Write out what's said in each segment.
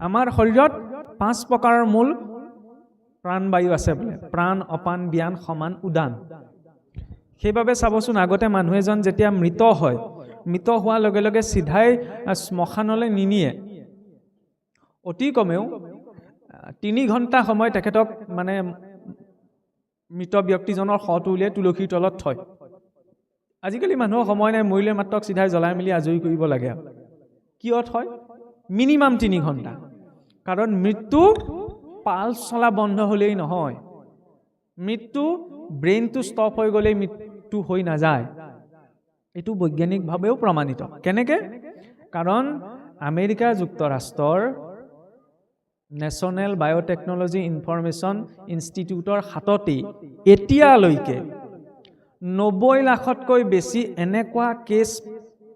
আমাৰ শৰীৰত 5 প্ৰকাৰৰ মূল প্ৰাণবায়ু আছে বোলে, প্ৰাণ, অপান, ব্যান, সমান, উদান। সেইবাবে চাবচোন আগতে মানুহ এজন যেতিয়া মৃত হয়, মৃত হোৱাৰ লগে লগে চিধাই শ্মশানলৈ নিনিয়ে, অতি কমেও 3 ঘণ্টা সময় তেখেতক মানে মৃত ব্যক্তিজনৰ শটো উলিয়াই তুলসীৰ তলত থয়। আজিকালি মানুহৰ সময় নাই, মৰিলে মাত্ৰক চিধাই জ্বলাই মেলি আজৰি কৰিব লাগে। কিয় থয়? মিনিমাম 3 ঘণ্টা। কাৰণ মৃত্যু পালছ চলা বন্ধ হ'লেই নহয়, মৃত্যু ব্ৰেইনটো ষ্টপ হৈ গ'লেই মৃত্যু হৈ নাযায়। এইটো বৈজ্ঞানিকভাৱেও প্ৰমাণিত। কেনেকৈ? কাৰণ আমেৰিকা যুক্তৰাষ্ট্ৰৰ নেশ্যনেল বায়'টেকনলজি ইনফৰমেশ্যন ইনষ্টিটিউটৰ হাততেই এতিয়ালৈকে 90 লাখতকৈ বেছি এনেকুৱা কেছ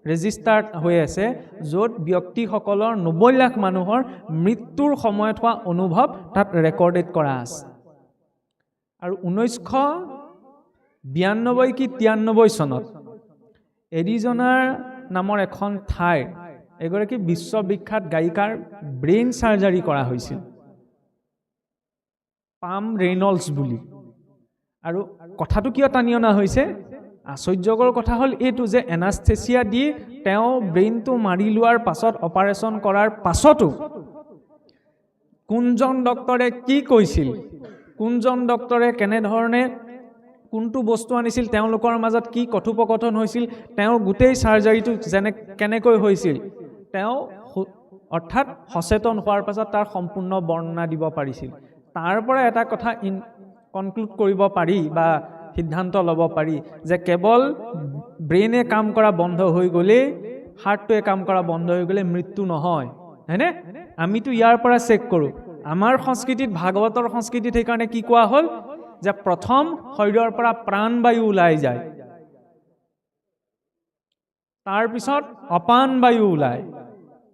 ৰেজিষ্টাৰ্ড হৈ আছে য'ত ব্যক্তিসকলৰ 90 লাখ মানুহৰ মৃত্যুৰ সময়ত হোৱা অনুভৱ তাত ৰেকৰ্ডেড কৰা আছে। আৰু 1992 কি 93 চনত এৰিজনাৰ নামৰ এখন ঠাইৰ এগৰাকী বিশ্ববিখ্যাত গায়িকাৰ ব্ৰেইন চাৰ্জাৰী কৰা হৈছিল, পাম ৰেইনল্ডছ বুলি। আৰু কথাটো কিয় টানি অনা হৈছে? আশ্চৰ্যকৰ কথা হ'ল এইটো যে এনাস্থেচিয়া দি তেওঁ ব্ৰেইনটো মাৰি লোৱাৰ পাছত, অপাৰেশ্যন কৰাৰ পাছতো কোনজন ডক্তৰে কি কৈছিল, কোনজন ডক্তৰে কেনেধৰণে কোনটো বস্তু আনিছিল, তেওঁলোকৰ মাজত কি কথোপকথন হৈছিল, তেওঁৰ গোটেই চাৰ্জাৰীটো কেনেকৈ হৈছিল, তেওঁ অৰ্থাৎ সচেতন হোৱাৰ পাছত তাৰ সম্পূৰ্ণ বৰ্ণনা দিব পাৰিছিল। তাৰ পৰা এটা কথা কনক্লুড কৰিব পাৰি বা সিদ্ধান্ত ল'ব পাৰি যে কেৱল ব্ৰেইনে কাম কৰা বন্ধ হৈ গ'লেই, হাৰ্টটোৱে কাম কৰা বন্ধ হৈ গ'লে মৃত্যু নহয়, হয়নে? আমিতো ইয়াৰ পৰা চেক কৰোঁ। আমাৰ সংস্কৃতিত, ভাগৱতৰ সংস্কৃতিত সেইকাৰণে কি কোৱা হ'ল যে প্ৰথম শৰীৰৰ পৰা প্ৰাণবায়ু ওলাই যায়, তাৰপিছত অপান বায়ু ওলায়,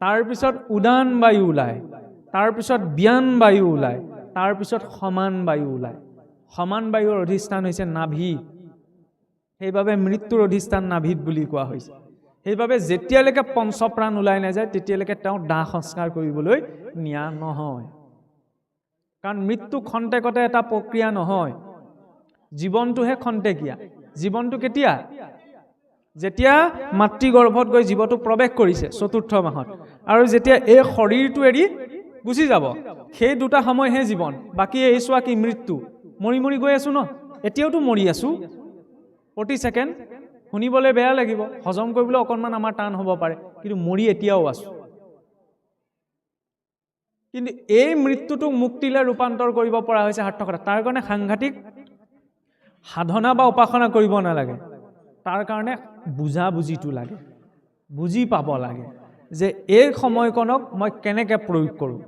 তাৰপিছত উদান বায়ু ওলায়, তাৰপিছত ব্যান বায়ু ওলায়, তাৰপিছত সমান বায়ু ওলায়। সমান বায়ুৰ অধিষ্ঠান হৈছে নাভি, সেইবাবে মৃত্যুৰ অধিষ্ঠান নাভিত বুলি কোৱা হৈছে। সেইবাবে যেতিয়ালৈকে পঞ্চপ্ৰাণ ওলাই নাযায় তেতিয়ালৈকে তেওঁ দাহ সংস্কাৰ কৰিবলৈ নিয়া নহয়। কাৰণ মৃত্যু খন্তেকতে এটা প্ৰক্ৰিয়া নহয়, জীৱনটোহে খন্তেকীয়া। জীৱনটো কেতিয়া? যেতিয়া মাতৃগৰ্ভত গৈ জীৱটো প্ৰৱেশ কৰিছে 4ৰ্থ মাহত, আৰু যেতিয়া এই শৰীৰটো এৰি গুচি যাব, সেই 2টা সময়হে জীৱন। বাকী এই চোৱা কি মৃত্যু, মৰি মৰি গৈ আছো ন, এতিয়াওতো মৰি আছো প্ৰতি ছেকেণ্ড। শুনিবলৈ বেয়া লাগিব, হজম কৰিবলৈ অকণমান আমাৰ টান হ'ব পাৰে, কিন্তু মৰি এতিয়াও আছো। কিন্তু এই মৃত্যুটোক মুক্তিলৈ ৰূপান্তৰ কৰিব পৰা হৈছে সাৰ্থকতা। তাৰ কাৰণে সাংঘাতিক সাধনা বা উপাসনা কৰিব নালাগে, তাৰ কাৰণে বুজিটো লাগে, বুজি পাব লাগে যে এই সময়কণক মই কেনেকৈ প্ৰয়োগ কৰোঁ।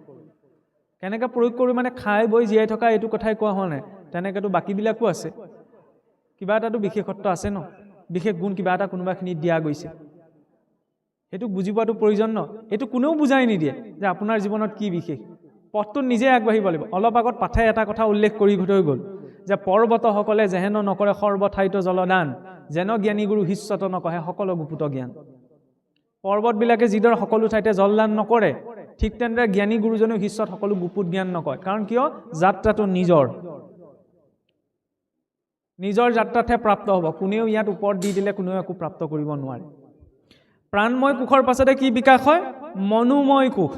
কেনেকৈ প্ৰয়োগ কৰোঁ মানে খাই বৈ জীয়াই থকা এইটো কথাই কোৱা হোৱা নাই, তেনেকৈতো বাকীবিলাকো আছে, কিবা এটাতো বিশেষত্ব আছে ন, বিশেষ গুণ কিবা এটা কোনোবাখিনিত দিয়া গৈছে, সেইটোক বুজি পোৱাটো প্ৰয়োজন ন। এইটো কোনেও বুজাই নিদিয়ে যে আপোনাৰ জীৱনত কি বিশেষ, পথটো নিজে আগবাঢ়িব লাগিব। অলপ আগত পাঠে এটা কথা উল্লেখ কৰি থৈ গ'ল যে পৰ্বতসকলে যেহেন নকৰে সৰ্বঠাইত জলদান, যেন জ্ঞানী গুৰু হিস্যত নকহে সকলো গুপুত জ্ঞান। পৰ্বতবিলাকে যিদৰে সকলো ঠাইতে জলদান নকৰে, ঠিক তেনেদৰে জ্ঞানী গুৰুজনেও হিস্যত সকলো গুপুত জ্ঞান নকয়। কাৰণ কিয়? যাত্ৰাটো নিজৰ যাত্ৰাতহে প্ৰাপ্ত হ'ব, কোনেও ইয়াত ওপৰত দি দিলে কোনেও একো প্ৰাপ্ত কৰিব নোৱাৰে। প্ৰাণময় কোষৰ পাছতে কি বিকাশ হয়? মনোময় কোষ,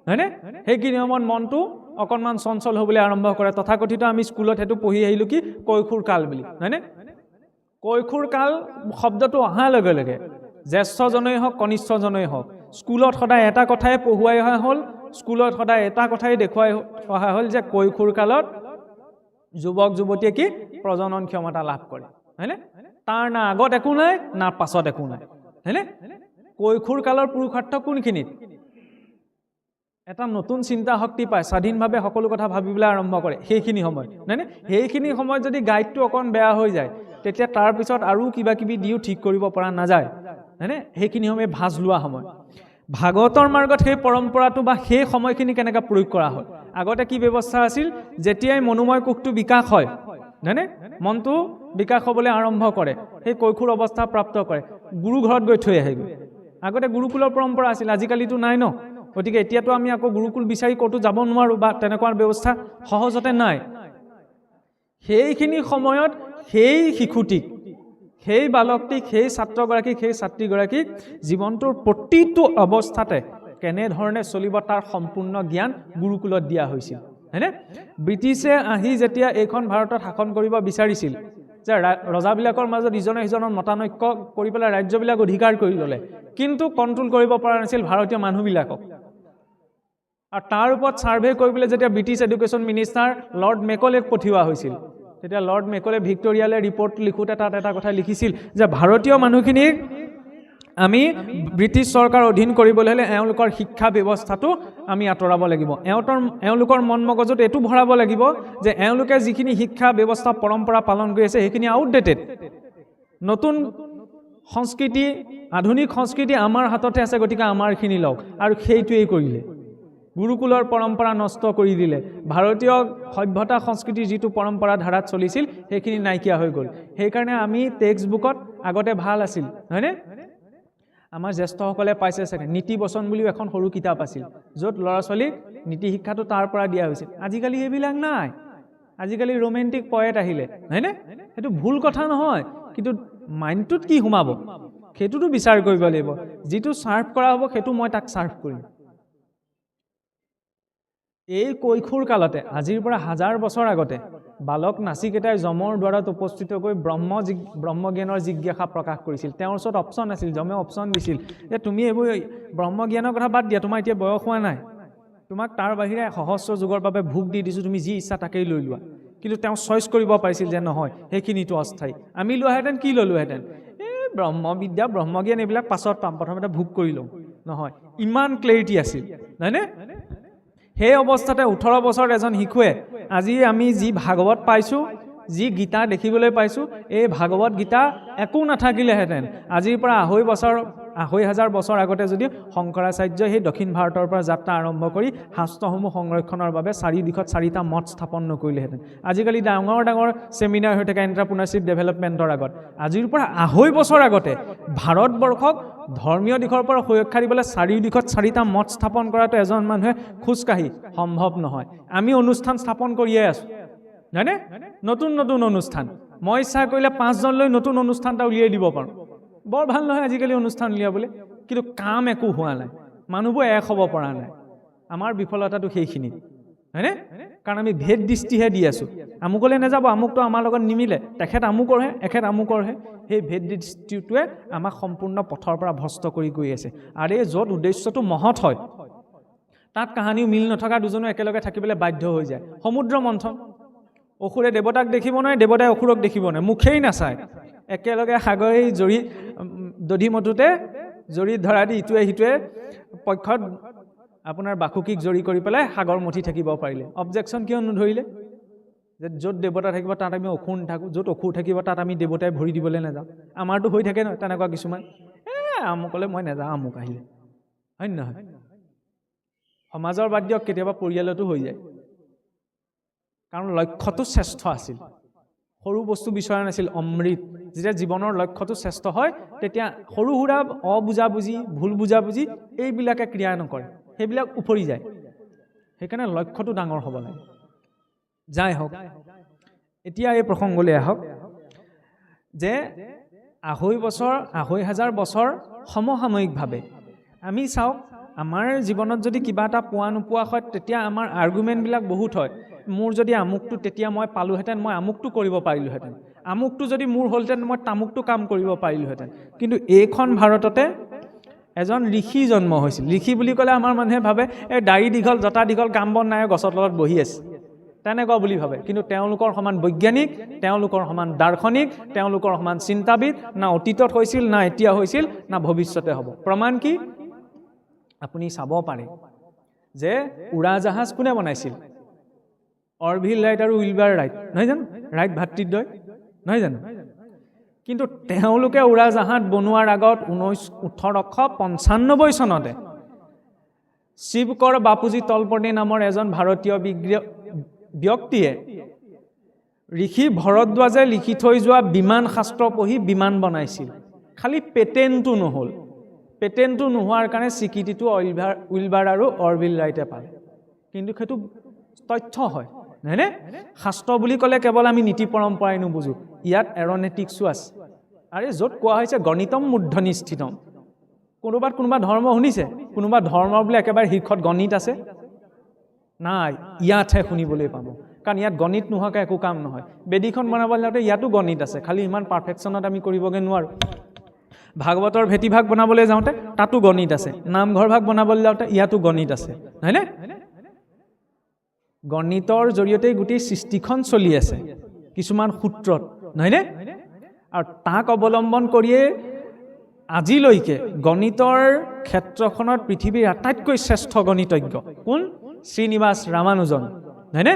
হয়নে? সেইখিনি সময়ত মনটো অকণমান চঞ্চল হ'বলৈ আৰম্ভ কৰে। তথাকথিত আমি স্কুলত সেইটো পঢ়ি আহিলোঁ কি কৈশোৰ কাল বুলি, হয়নে? কৈশোৰ কাল শব্দটো অহাৰ লগে লগে জ্যেষ্ঠজনেই হওক কনিষ্ঠজনেই হওক স্কুলত সদায় এটা কথাই পঢ়ুৱাই অহা হ'ল, স্কুলত সদায় এটা কথাই দেখুৱাই অহা হ'ল যে কৈশোৰ কালত যুৱক যুৱতীয়ে কি প্ৰজনন ক্ষমতা লাভ কৰে, হয়নে? তাৰ না আগত একো নাই, না পাছত একো নাই, হয়নে? কৈশোৰ কালৰ পুৰুষাৰ্থ কোনখিনিত? এটা নতুন চিন্তা শক্তি পায়, স্বাধীনভাৱে সকলো কথা ভাবিবলৈ আৰম্ভ কৰে সেইখিনি সময়ত, হয়নে? সেইখিনি সময়ত যদি গাইডটো অকণ বেয়া হৈ যায় তেতিয়া তাৰপিছত আৰু কিবা কিবি দিও ঠিক কৰিব পৰা নাযায়, হয়নে? সেইখিনি সময় ভাজ লোৱা সময়। ভাগৱতৰ মাৰ্গত সেই পৰম্পৰাটো বা সেই সময়খিনি কেনেকৈ প্ৰয়োগ কৰা হয়? আগতে কি ব্যৱস্থা আছিল? যেতিয়াই মনোময় কোষটো বিকাশ হয়, হয়নে, মনটো বিকাশ হ'বলৈ আৰম্ভ কৰে, সেই কৈশোৰ অৱস্থা প্ৰাপ্ত কৰে, গুৰু ঘৰত গৈ থৈ আহেগৈ। আগতে গুৰুকুলৰ পৰম্পৰা আছিল, আজিকালিতো নাই ন। গতিকে এতিয়াতো আমি আকৌ গুৰুকুল বিচাৰি ক'তো যাব নোৱাৰোঁ বা তেনেকুৱা ব্যৱস্থা সহজতে নাই। সেইখিনি সময়ত সেই শিশুটিক, সেই বালকটিক, সেই ছাত্ৰগৰাকীক, সেই ছাত্ৰীগৰাকীক জীৱনটোৰ প্ৰতিটো অৱস্থাতে কেনেধৰণে চলিব তাৰ সম্পূৰ্ণ জ্ঞান গুৰুকুলত দিয়া হৈছিল, হয়নে? ব্ৰিটিছে আহি যেতিয়া এইখন ভাৰতত শাসন কৰিব বিচাৰিছিল, যে ৰজাবিলাকৰ মাজত ইজনে সিজনৰ মতানৈক্য কৰি পেলাই ৰাজ্যবিলাক অধিকাৰ কৰি ল'লে, কিন্তু কণ্ট্ৰল কৰিব পৰা নাছিল ভাৰতীয় মানুহবিলাকক। আৰু তাৰ ওপৰত ছাৰ্ভে কৰিবলৈ যেতিয়া ব্ৰিটিছ এডুকেশ্যন মিনিষ্টাৰ লৰ্ড মেকলেক পঠিওৱা হৈছিল, তেতিয়া লৰ্ড মেকলে ভিক্টৰিয়ালে ৰিপৰ্ট লিখোঁতে তাত এটা কথা লিখিছিল যে ভাৰতীয় মানুহখিনিক আমি ব্ৰিটিছ চৰকাৰ অধীন কৰিবলৈ হ'লে এওঁলোকৰ শিক্ষা ব্যৱস্থাটো আমি আঁতৰাব লাগিব। এওঁলোকৰ মন মগজুত এইটো ভৰাব লাগিব যে এওঁলোকে যিখিনি শিক্ষা ব্যৱস্থা পৰম্পৰা পালন কৰি আছে সেইখিনি আউটডেটেড। নতুন সংস্কৃতি, আধুনিক সংস্কৃতি আমাৰ হাততে আছে, গতিকে আমাৰখিনি লওক। আৰু সেইটোৱেই কৰিলে, গুৰুকুলৰ পৰম্পৰা নষ্ট কৰি দিলে। ভাৰতীয় সভ্যতা সংস্কৃতিৰ যিটো পৰম্পৰা ধাৰাত চলিছিল সেইখিনি নাইকিয়া হৈ গ'ল। সেইকাৰণে আমি টেক্সট বুকত আগতে ভাল আছিল, হয়নে? আমাৰ জ্যেষ্ঠসকলে পাইছে চাগে, নীতি বচন বুলিও এখন সৰু কিতাপ আছিল, য'ত ল'ৰা ছোৱালীক নীতি শিক্ষাটো তাৰ পৰা দিয়া হৈছিল। আজিকালি সেইবিলাক নাই। আজিকালি ৰোমেণ্টিক পয়েট আহিলে, হয়নে? সেইটো ভুল কথা নহয়, কিন্তু মাইণ্ডটোত কি সোমাব সেইটোতো বিচাৰ কৰিব লাগিব। যিটো ছাৰ্ভ কৰা হ'ব সেইটো মই তাক ছাৰ্ভ কৰিম। এই কৈশোৰ কালতে, আজিৰ পৰা 1000 বছৰ আগতে বালক নাচিকেইটাই যমৰ দ্বাৰত উপস্থিত হৈ ব্ৰহ্মজ্ঞানৰ জিজ্ঞাসা প্ৰকাশ কৰিছিল। তেওঁৰ ওচৰত অপশ্যন আছিল, যমে অপশ্যন দিছিল যে তুমি এইবোৰ ব্ৰহ্মজ্ঞানৰ কথা বাদ দিয়া, তোমাৰ এতিয়া বয়স হোৱা নাই, তোমাক তাৰ বাহিৰে সহস্ৰ যুগৰ বাবে ভোগ দি দিছোঁ, তুমি যি ইচ্ছা তাকেই লৈ লোৱা। কিন্তু তেওঁ চইচ কৰিব পাৰিছিল যে নহয়, সেইখিনিতো অস্থায়ী। আমি লোৱাহেঁতেন কি ল'লোহেঁতেন? ব্ৰহ্মবিদ্যা, ব্ৰহ্মজ্ঞান এইবিলাক পাছত পাম, প্ৰথমতে ভোগ কৰি লওঁ। নহয়, ইমান ক্লেৰিটি আছিল, হয়নে? সেই অৱস্থাতে 18 বছৰত এজন শিশুৱে আজি আমি যি ভাগৱত পাইছোঁ, যি গীতা দেখিবলৈ পাইছোঁ, এই ভাগৱত গীতা একো নাথাকিলেহেঁতেন আজিৰ পৰা 2,500 বছৰ আগতে যদি শংকৰাচাৰ্যই সেই দক্ষিণ ভাৰতৰ পৰা যাত্ৰা আৰম্ভ কৰি শাস্ত্ৰসমূহ সংৰক্ষণৰ বাবে 4 দিশত 4টা মঠ স্থাপন নকৰিলেহেঁতেন। আজিকালি ডাঙৰ ডাঙৰ ছেমিনাৰ হৈ থাকে এণ্টাৰপ্ৰিনাৰশ্বিপ ডেভেলপমেণ্টৰ আগত। আজিৰ পৰা 250 বছৰ আগতে ভাৰতবৰ্ষক ধৰ্মীয় দিশৰ পৰা সুৰক্ষা দিবলৈ 4 দিশত 4টা মঠ স্থাপন কৰাটো এজন মানুহে খোজকাঢ়ি সম্ভৱ নহয়। আমি অনুষ্ঠান স্থাপন কৰিয়ে আছোঁ, হয়নে? নতুন নতুন অনুষ্ঠান, মই ইচ্ছা কৰিলে 5 জনলৈ নতুন অনুষ্ঠান এটা উলিয়াই দিব পাৰোঁ। বৰ ভাল নহয় আজিকালি অনুষ্ঠান উলিয়াবলৈ, কিন্তু কাম একো হোৱা নাই, মানুহবোৰ এক হ'ব পৰা নাই। আমাৰ বিফলতাটো সেইখিনি, হয়নে? কাৰণ আমি ভেদ দৃষ্টিহে দি আছোঁ। আমুকলৈ নাযাব, আমুকটো আমাৰ লগত নিমিলে, তেখেত আমুকৰহে, এখেত আমুকৰহে। সেই ভেদ দৃষ্টিটোৱে আমাক সম্পূৰ্ণ পথৰ পৰা ভ্ৰষ্ট কৰি গৈ আছে। আৰু এই য'ত উদ্দেশ্যটো মহৎ হয় তাত কাহানিও মিল নথকা দুজনো একেলগে থাকিবলৈ বাধ্য হৈ যায়। সমুদ্ৰ মন্থন, অসুৰে দেৱতাক দেখিব নোৱাৰে, দেৱতাই অসুৰক দেখিব নোৱাৰে, মুখেই নাচায়, একেলগে সাগৰে জৰি দধি মঠোতে জৰিত ধৰা দি ইটোৱে সিটোৱে পক্ষত আপোনাৰ বাসুকীক জৰি কৰি পেলাই সাগৰ মঠি থাকিব পাৰিলে। অবজেকশ্যন কিয় নধৰিলে? যে য'ত দেৱতা থাকিব তাত আমি অসুৰ নাথাকোঁ, য'ত অসুৰ থাকিব তাত আমি দেৱতাই ভৰি দিবলৈ নাযাওঁ। আমাৰতো হৈ থাকে নহয় তেনেকুৱা কিছুমান, আমুকলৈ মই নাযাওঁ, আমুক আহিলে, হয় নহয়? সমাজৰ বাদ দিয়ক, কেতিয়াবা পৰিয়ালতো হৈ যায়। কাৰণ লক্ষ্যটো শ্ৰেষ্ঠ আছিল, সৰু বস্তু বিচৰা নাছিল, অমৃত। যেতিয়া জীৱনৰ লক্ষ্যটো শ্ৰেষ্ঠ হয় তেতিয়া সৰু সুৰা অবুজাবুজি, ভুল বুজাবুজি এইবিলাকে ক্ৰিয়া নকৰে, সেইবিলাক উপৰি যায়। সেইকাৰণে লক্ষ্যটো ডাঙৰ হ'ব লাগে। যাই হওক, এতিয়া এই প্ৰসংগলৈ আহক যে 2,500 বছৰ সমসাময়িকভাৱে আমি চাওক, আমাৰ জীৱনত যদি কিবা এটা পোৱা নোপোৱা হয় তেতিয়া আমাৰ আৰ্গুমেণ্টবিলাক বহুত হয়। মোৰ যদি আমুকটো তেতিয়া মই পালোহেঁতেন, মই আমুকটো কৰিব পাৰিলোহেঁতেন, আমুকটো যদি মোৰ হ'লহেঁতেন মই তামুকটো কাম কৰিব পাৰিলোহেঁতেন। কিন্তু এইখন ভাৰততে এজন ঋষি জন্ম হৈছিল। ঋষি বুলি ক'লে আমাৰ মানুহে ভাবে এই দাড়ি দীঘল, জটা দীঘল, কাম বন নাই, গছৰ তলত বহি আছে, তেনেকুৱা বুলি ভাবে। কিন্তু তেওঁলোকৰ সমান বৈজ্ঞানিক, তেওঁলোকৰ সমান দাৰ্শনিক, তেওঁলোকৰ সমান চিন্তাবিদ না অতীতত হৈছিল, না এতিয়া হৈছিল, না ভৱিষ্যতে হ'ব। প্ৰমাণ কি? আপুনি চাব পাৰে যে উৰাজাহাজ কোনে বনাইছিল? অৰভিল ৰাইট আৰু উইলবাৰ ৰাইট, নহয় জানো? ৰাইট ভাতৃদ্বয়, নহয় জানো? কিন্তু তেওঁলোকে উৰাজাহাজ বনোৱাৰ আগত 1895 চনতে শিৱকৰ বাপুজী তলপৰ্ণী নামৰ এজন ভাৰতীয় ব্যক্তিয়ে ঋষি ভৰদ্বাজে লিখি থৈ যোৱা বিমান শাস্ত্ৰ পঢ়ি বিমান বনাইছিল। খালি পেটেণ্টটো নহ'ল, পেটেণ্টটো নোহোৱাৰ কাৰণে স্বীকৃতিটো উইলবাৰ আৰু অৰভিল ৰাইটে পালে কিন্তু সেইটো তথ্য হয় নহয়নে শাস্ত্ৰ বুলি ক'লে কেৱল আমি নীতি পৰম্পৰাই নুবুজো ইয়াত এৰনেটিক্সো আছে আৰে য'ত কোৱা হৈছে গণিতম মূৰ্ধনি স্থিতম কোনোবা ধৰ্ম শুনিছে কোনোবা ধৰ্মৰ বোলে একেবাৰে শীৰ্ষত গণিত আছে নাই ইয়াতহে শুনিবলৈ পাব কাৰণ ইয়াত গণিত নোহোৱাকৈ একো কাম নহয় বেদীখন বনাবলৈ যাওঁতে ইয়াতো গণিত আছে খালি ইমান পাৰফেকশ্যনত আমি কৰিবগৈ নোৱাৰোঁ ভাগৱতৰ ভেটিভাগ বনাবলৈ যাওঁতে তাতো গণিত আছে নামঘৰ ভাগ বনাবলৈ যাওঁতে ইয়াতো গণিত আছে নহয়নে গণিতৰ জৰিয়তে গোটেই সৃষ্টিখন চলি আছে কিছুমান সূত্ৰত নহয়নে আৰু তাক অৱলম্বন কৰিয়ে আজিলৈকে গণিতৰ ক্ষেত্ৰখনত পৃথিৱীৰ আটাইতকৈ শ্ৰেষ্ঠ গণিতজ্ঞ কোন শ্ৰীনিবাস ৰামানুজন নহয়নে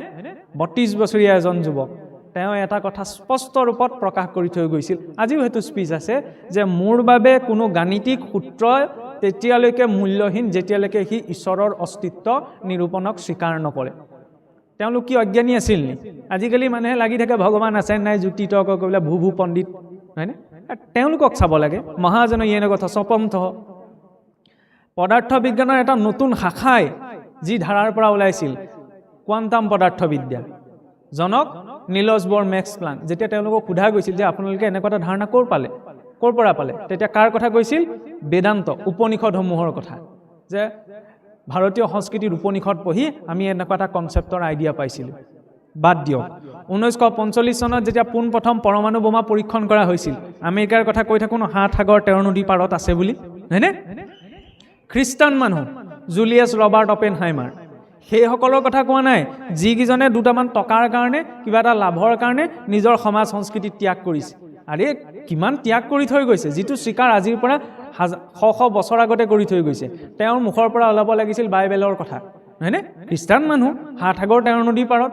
৩২ বছৰীয়া এজন যুৱক তেওঁ এটা কথা স্পষ্ট ৰূপত প্ৰকাশ কৰি থৈ গৈছিল আজিও সেইটো স্পীচ আছে যে মোৰ বাবে কোনো গাণিতিক সূত্ৰ তেতিয়ালৈকে মূল্যহীন যেতিয়ালৈকে সি ঈশ্বৰৰ অস্তিত্ব নিৰূপণক স্বীকাৰ নকৰে তেওঁলোক কি অজ্ঞানী আছিল নি আজিকালি মানুহে লাগি থাকে ভগৱান আছে নাই যুক্তি তৰ্ক কৰিলে ভূ পণ্ডিত হয়নে তেওঁলোকক চাব লাগে মহাজন ইয়েনে কথা স্বপন্থ পদাৰ্থ বিজ্ঞানৰ এটা নতুন শাখাই যি ধাৰাৰ পৰা ওলাইছিল কোৱান্টাম পদাৰ্থবিদ্যা জনক নিলছ বৰ মেক্স প্লাংক যেতিয়া তেওঁলোকক সোধা গৈছিল যে আপোনালোকে এনেকুৱা এটা ধাৰণা ক'ৰ পৰা পালে তেতিয়া কাৰ কথা কৈছিল বেদান্ত উপনিষদসমূহৰ কথা যে ভাৰতীয় সংস্কৃতিৰ উপনিষদ পঢ়ি আমি এনেকুৱা এটা কনচেপ্টৰ আইডিয়া পাইছিলোঁ বাদ দিয়ক 1945 চনত যেতিয়া পোনপ্ৰথম পৰমাণু বোমা পৰীক্ষণ কৰা হৈছিল আমেৰিকাৰ কথা কৈ থাকোঁ ন 7 সাগৰ 13 নদী পাৰত আছে বুলি হয়নে খ্ৰীষ্টান মানুহ জুলিয়াছ ৰবাৰ্ট অপেনহাইমাৰ সেইসকলৰ কথা কোৱা নাই যিকেইজনে দুটামান টকাৰ কাৰণে কিবা এটা লাভৰ কাৰণে নিজৰ সমাজ সংস্কৃতি ত্যাগ কৰিছে আৰে কিমান ত্যাগ কৰি থৈ গৈছে যিটো স্বীকাৰ আজিৰ পৰা শ বছৰ আগতে কৰি থৈ গৈছে তেওঁৰ মুখৰ পৰা ওলাব লাগিছিল বাইবেলৰ কথা হয়নে খ্ৰীষ্টান মানুহ 7 সাগৰ 13 নদী পাৰত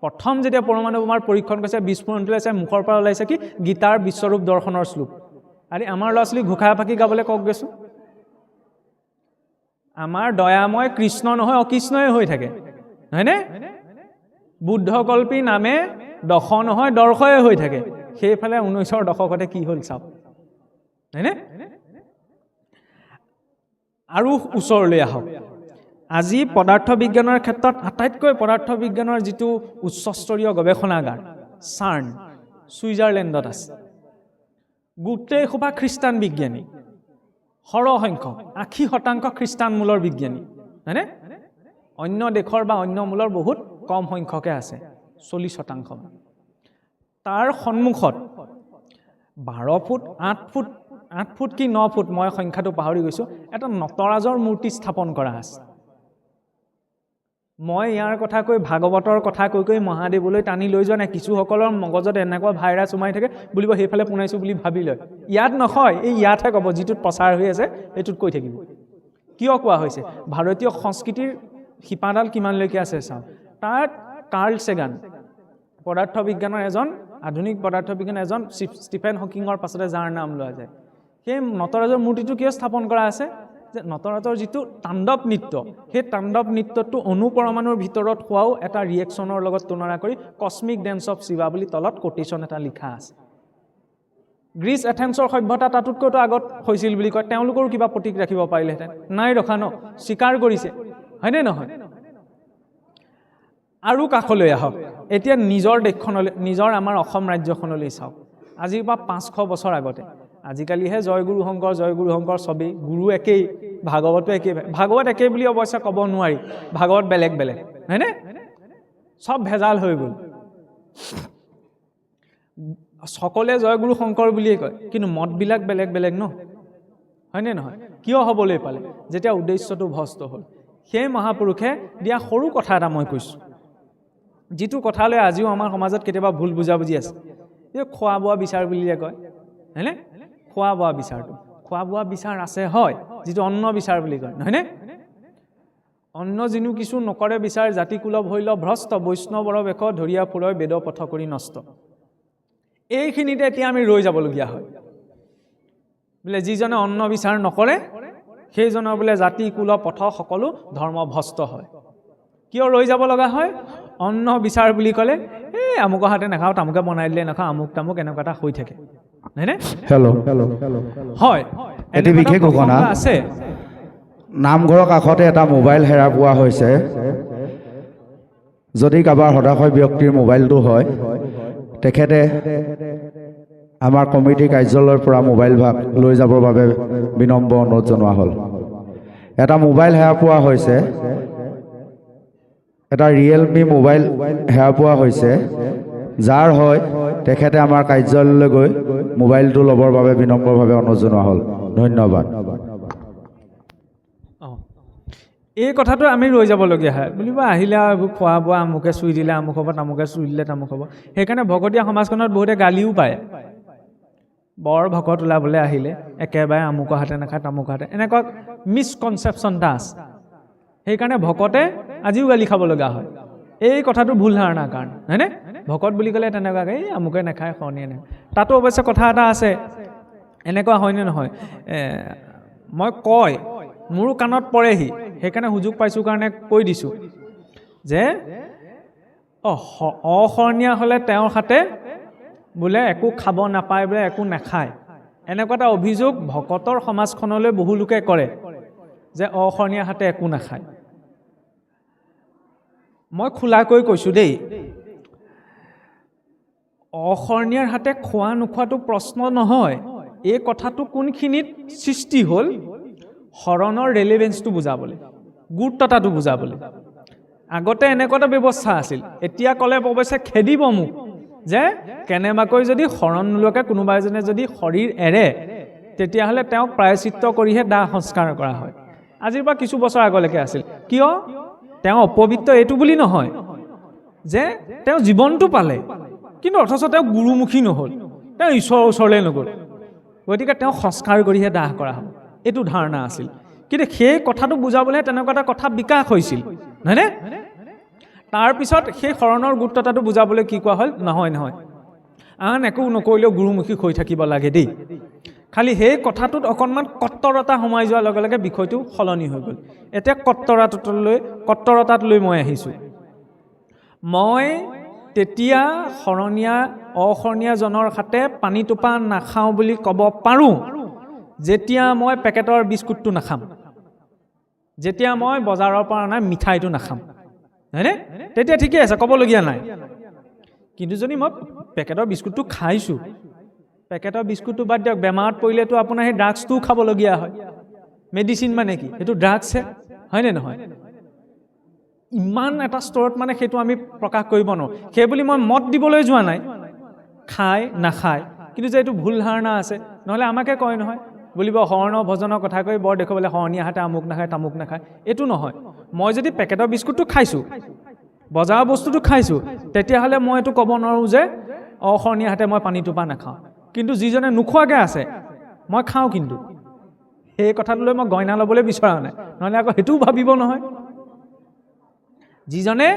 প্ৰথম যেতিয়া পৰমাণু বোমাৰ পৰীক্ষণ কৰিছে বিস্ফোৰণটো আছে মুখৰ পৰা ওলাইছে কি গীতাৰ বিশ্বৰূপ দৰ্শনৰ শ্লোক আৰে আমাৰ ল'ৰা ছোৱালী ঘোষা ফাকি গাবলৈ কওক গৈছো আমাৰ দয়াময় কৃষ্ণ নহয় অকৃষ্ণই হৈ থাকে হয়নে বুদ্ধকল্পী নামে দশ নহয় দৰ্শয়ে হৈ থাকে সেইফালে 19ৰ দশকতে কি হ'ল চাওক হয়নে আৰু ওচৰলৈ আহক আজি পদাৰ্থ বিজ্ঞানৰ ক্ষেত্ৰত আটাইতকৈ পদাৰ্থ বিজ্ঞানৰ যিটো উচ্চস্তৰীয় গৱেষণাগাৰ চাৰ্ন ছুইজাৰলেণ্ডত আছে গোটেই সোপা খ্ৰীষ্টান বিজ্ঞানী সৰহসংখ্যক 80% খ্ৰীষ্টান মূলৰ বিজ্ঞানী হয়নে অন্য দেশৰ বা অন্য মূলৰ বহুত কম সংখ্যকে আছে 40% তাৰ সন্মুখত 12 ফুট 8 ফুট কি 9 ফুট মই সংখ্যাটো পাহৰি গৈছো এটা নটৰাজৰ মূৰ্তি স্থাপন কৰা আছে মই ইয়াৰ কথা কৈ ভাগৱতৰ কথা কৈ মহাদেৱলৈ টানি লৈ যোৱা নাই কিছুসকলৰ মগজত এনেকুৱা ভাইৰাছ সোমাই থাকে বুলিব সেইফালে পুনাইছো বুলি ভাবি লয় ইয়াত নহয় এই ইয়াতহে ক'ব যিটোত প্ৰচাৰ হৈ আছে এইটোত কৈ থাকিব কিয় কোৱা হৈছে ভাৰতীয় সংস্কৃতিৰ শিপাডাল কিমানলৈকে আছে চাওঁ তাত কাৰ্ল সেগান পদাৰ্থ বিজ্ঞানৰ এজন আধুনিক পদাৰ্থ বিজ্ঞানৰ এজন ষ্টিফেন হকিঙৰ পাছতে যাৰ নাম লোৱা যায় সেই নটৰাজৰ মূৰ্তিটো কিয় স্থাপন কৰা আছে যে নটৰাজৰ যিটো তাণ্ডৱ নৃত্য সেই তাণ্ডৱ নৃত্যটো অনুপৰমাণুৰ ভিতৰত হোৱাও এটা ৰিয়েকশ্যনৰ লগত তুলনা কৰি কসমিক ডেন্স অফ শিৱা বুলি তলত কোটেশ্যন এটা লিখা আছে গ্ৰীচ এথেন্সৰ সভ্যতা তাতোতকৈতো আগত হৈছিল বুলি কয় তেওঁলোকৰো কিবা প্ৰতীক ৰাখিব পাৰিলেহেঁতেন নাই ৰখা ন স্বীকাৰ কৰিছে হয়নে নহয় আৰু কাষলৈ আহক এতিয়া নিজৰ দেশখনলৈ নিজৰ আমাৰ অসম ৰাজ্যখনলৈ চাওক আজিৰ পৰা 500 বছৰ আগতে আজিকালিহে জয়গুৰু শংকৰ সবেই গুৰু একেই ভাগৱতো একেই ভাগৱত একেই বুলি অৱশ্যে ক'ব নোৱাৰি ভাগৱত বেলেগ হয়নে সব ভেজাল হৈ গ'ল সকলে জয়গুৰু শংকৰ বুলিয়ে কয় কিন্তু মতবিলাক বেলেগ ন হয়নে নহয় কিয় হ'বলৈ পালে যেতিয়া উদ্দেশ্যটো ভ্ৰষ্ট হ'ল সেই মহাপুৰুষে দিয়া সৰু কথা এটা মই কৈছোঁ যিটো কথালৈ আজিও আমাৰ সমাজত কেতিয়াবা ভুল বুজাবুজি আছে এই খোৱা বোৱা বিচাৰ বুলিয়ে কয় হয়নে খোৱা বোৱা বিচাৰ আছে হয় যিটো অন্ন বিচাৰ বুলি কয় নহয়নে অন্ন জিনু কিছু নকৰে বিচাৰ জাতি কুলভ হৈল ভ্ৰষ্ট বৈষ্ণৱৰ বেশ ধৰিয়া ফুৰয় বেদ পথ কৰি নষ্ট এইখিনিতে এতিয়া আমি ৰৈ যাবলগীয়া হয় বোলে যিজনে অন্ন বিচাৰ নকৰে সেইজনৰ বোলে জাতি কুল পথ সকলো ধৰ্মভ্ৰষ্ট হয় কিয় ৰৈ যাব লগা হয় অন্ন বিচাৰ বুলি ক'লে এই আমুকৰ হাতে নাখাওঁ তামুকে বনাই দিলে নাখাওঁ আমুক তামুক এনেকুৱা এটা হৈ থাকে হয়নে হেল্ল' হয় এটি বিশেষ ঘটনা আছে। নামঘৰৰ কাষতে এটা মোবাইল হেৰা পোৱা হৈছে। যদি কাৰোবাৰ হতাশয় ব্যক্তিৰ মোবাইলটো হয়, তেখেতে আমাৰ কমিটিৰ কাৰ্যালয়ৰ পৰা মোবাইল ভাগ লৈ যাবৰ বাবে বিনম্ৰ অনুৰোধ জনোৱা হ'ল। এটা মোবাইল হেৰা পোৱা হৈছে, এটা ৰিয়েলমি মোবাইল হেৰা পোৱা হৈছে। যাৰ হয় তেখেতে আমাৰ কাৰ্যালয়লৈ গৈ মোবাইলটো ল'বৰ বাবে বিনম্ৰভাৱে অনুৰোধ জনোৱা হ'ল। ধন্যবাদ। এই কথাটো আমি ৰৈ যাবলগীয়া হয়, বুলিব আহিলে আৰু এইবোৰ খোৱা বোৱা আমুকে চুই দিলে আমুক হ'ব, তামুকে চুই দিলে তামুক হ'ব। সেইকাৰণে ভকতীয়া সমাজখনত বহুতে গালিও পায়। বৰ ভকত ওলাবলৈ আহিলে একেবাৰে আমুকৰ হাতে নাখায় তামুকৰ হাতে, এনেকুৱা মিছকনচেপশ্যন এটা আছে। সেইকাৰণে ভকতে আজিও গালি খাব লগা হয় এই কথাটো ভুল ধাৰণাৰ কাৰণে, হয়নে? ভকত বুলি ক'লে তেনেকুৱাকৈ এই আমুকে নাখায় শৰণীয়ে নাখায়। তাতো অৱশ্যে কথা এটা আছে, এনেকুৱা হয়নে নহয়? মই কয় মোৰো কাণত পৰেহি, সেইকাৰণে সুযোগ পাইছোঁ কাৰণে কৈ দিছোঁ যে অশৰণীয়া হ'লে তেওঁৰ হাতে বোলে একো খাব নাপায়, বোলে একো নাখায়। এনেকুৱা এটা অভিযোগ ভকতৰ সমাজখনলৈ বহু লোকে কৰে যে অশৰণীয়া হাতে একো নাখায়। মই খোলাকৈ কৈছোঁ দেই, অশৰণীয়াৰ হাতে খোৱা নোখোৱাটো প্ৰশ্ন নহয়। এই কথাটো কোনখিনিত সৃষ্টি হ'ল? শৰণৰ ৰেলেভেঞ্চটো বুজাবলৈ, গুৰুত্বতাটো বুজাবলৈ। আগতে এনেকুৱা এটা ব্যৱস্থা আছিল, এতিয়া ক'লে অৱশ্যে খেদিব মোক যে কেনেবাকৈ যদি শৰণ নোলোৱাকৈ কোনোবা এজনে যদি শৰীৰ এৰে তেতিয়াহ'লে তেওঁক প্ৰায়চিত্ৰ কৰিহে দাহ সংস্কাৰ কৰা হয়। আজিৰ পৰা কিছু বছৰ আগলৈকে আছিল। কিয়? তেওঁ অপবিত্ৰ এইটো বুলি নহয় যে তেওঁ জীৱনটো পালে, কিন্তু অথচ তেওঁ গুৰুমুখী নহ'ল, তেওঁ ঈশ্বৰৰ ওচৰলৈ নগ'ল, গতিকে তেওঁ সংস্কাৰ কৰিহে দাহ কৰা হ'ব, এইটো ধাৰণা আছিল। কিন্তু সেই কথাটো বুজাবলৈ তেনেকুৱা এটা কথা বিকাশ হৈছিল, নহয়নে? তাৰপিছত সেই শৰণৰ গুৰুত্বতাটো বুজাবলৈ কি কোৱা হ'ল? নহয় নহয়, আন একো নকৰিলেও গুৰুমুখী হৈ থাকিব লাগে দেই। খালি সেই কথাটোত অকণমান কট্টৰতা সোমাই যোৱাৰ লগে লগে বিষয়টো সলনি হৈ গ'ল। এতিয়া কট্টৰতাত লৈ মই আহিছোঁ। মই তেতিয়া অশৰণীয়াজনৰ হাতে পানী টোপা নাখাওঁ বুলি ক'ব পাৰোঁ যেতিয়া মই পেকেটৰ বিস্কুটটো নাখাম, যেতিয়া মই বজাৰৰ পৰা অনা মিঠাইটো নাখাম, হয়নে? তেতিয়া ঠিকে আছে, ক'বলগীয়া নাই। কিন্তু যদি মই পেকেটৰ বিস্কুটটো খাইছোঁ, পেকেটৰ বিস্কুটটো বাদ দিয়ক, বেমাৰত পৰিলেতো আপোনাৰ সেই ড্ৰাগছটোও খাবলগীয়া হয়। মেডিচিন মানে কি? সেইটো ড্ৰাগছহে, হয়নে নহয়? ইমান এটা স্তৰত মানে সেইটো আমি প্ৰকাশ কৰিব নোৱাৰোঁ। সেইবুলি মই মত দিবলৈ যোৱা নাই, খায় নাখায়, কিন্তু যে এইটো ভুল ধাৰণা আছে। নহ'লে আমাকে কয় নহয়, বুলিব শৰণ ভজনৰ কথা কৈ বৰ দেখুৱাবলৈ শৰণীয়া হাতে আমুক নাখায় তামুক নাখায়, এইটো নহয়। মই যদি পেকেটৰ বিস্কুটটো খাইছোঁ, বজাৰৰ বস্তুটো খাইছোঁ, তেতিয়াহ'লে মই এইটো ক'ব নোৱাৰোঁ যে অশৰণীয়া হাতে মই পানী টোপা নাখাওঁ। কিন্তু যিজনে নোখোৱাকৈ আছে মই খাওঁ, কিন্তু সেই কথাটোলৈ মই গইনা ল'বলৈ বিচৰা নাই, নহ'লে আকৌ সেইটোও ভাবিব নহয়। যিজনে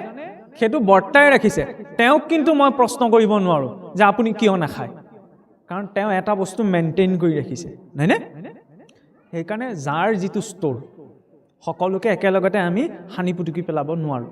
সেইটো বৰ্তাই ৰাখিছে তেওঁক কিন্তু মই প্ৰশ্ন কৰিব নোৱাৰোঁ যে আপুনি কিয় নাখায়, কাৰণ তেওঁ এটা বস্তু মেইনটেইন কৰি ৰাখিছে, নহয়নে? সেইকাৰণে যাৰ যিটো ষ্ট'ৰ, সকলোকে একেলগতে আমি সানি পুটুকি পেলাব নোৱাৰোঁ।